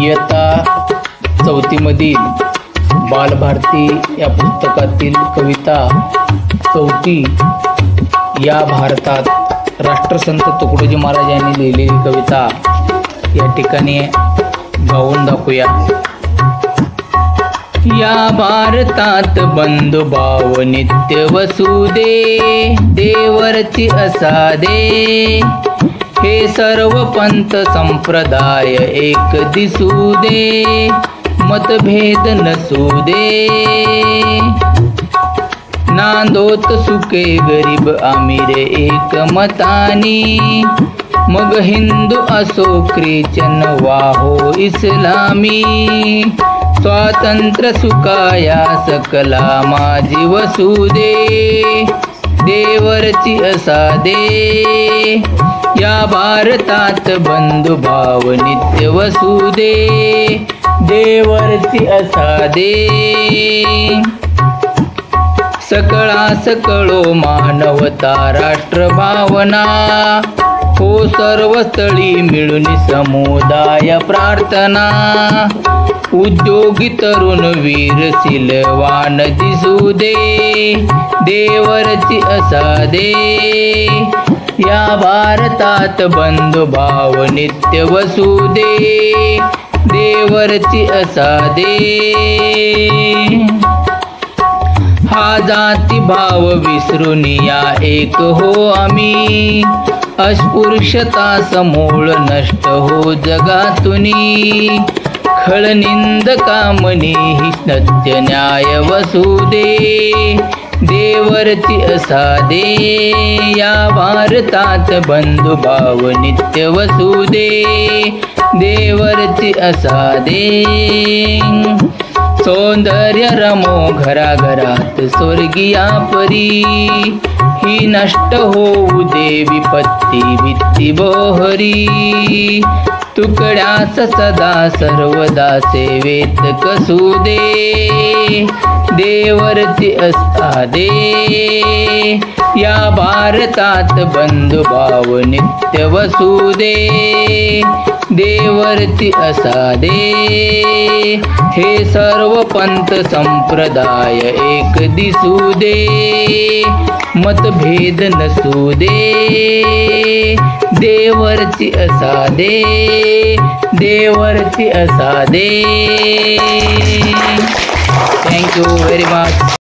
इयत्ता 4 मधील बालभारती या पुस्तकातील कविता 4 या भारतात राष्ट्रसंत तुकडोजी महाराज यांनी लिहिलेली कविता या ठिकाणी गाऊन दाखवूया। या भारतात बंधुभाव नित्य वसुदे, देवरची असादे, हे सर्व पंथ संप्रदाय एक दिसू दे, मतभेद नसू दे, नांदोत सुके गरीब आमिर एक मतानी, मग हिंदू असो ख्रिश्चन वाहो इस्लामी, स्वातंत्र्य सुखाया सकला माझी वसुदे, देवरची असादे, या भारतात बंधुभाव नित्य वसुदे, देवरची असादे, सकळा सकळो मानवता राष्ट्रभावना, हो सर्व स्थळी मिळून समुदाय प्रार्थना, उद्योगी तरुण वीर सिलवान दिसू दे, देवरची असादे, या भारतात बंधुभाव नित्य वसुदे, देवरची असादे, हा जाती भाव विसरून या एक हो आम्ही, अस्पृश्यता समूळ नष्ट हो जगातुनी, खळनिंद कामनी ही सत्य न्याय वसुदे, देवरची असादे, या भारतात बंधुभाव नित्य वसुदे, देवरची असादे, सौंदर्य रमो घराघरात स्वर्गीया परी, ही नष्ट होऊ दे विपत्ती भीती बोहरी, तुकड्यास सदा सर्वदा सेवेत कसू दे, देवरची असादे, या भारतात बंधुभाव नित्य वसुदे, देवरची असादे, हे सर्व पंथ संप्रदाय एक दिसू दे, मतभेद नसू दे, देवरची असादे, देवरची असादे। Thank you very much.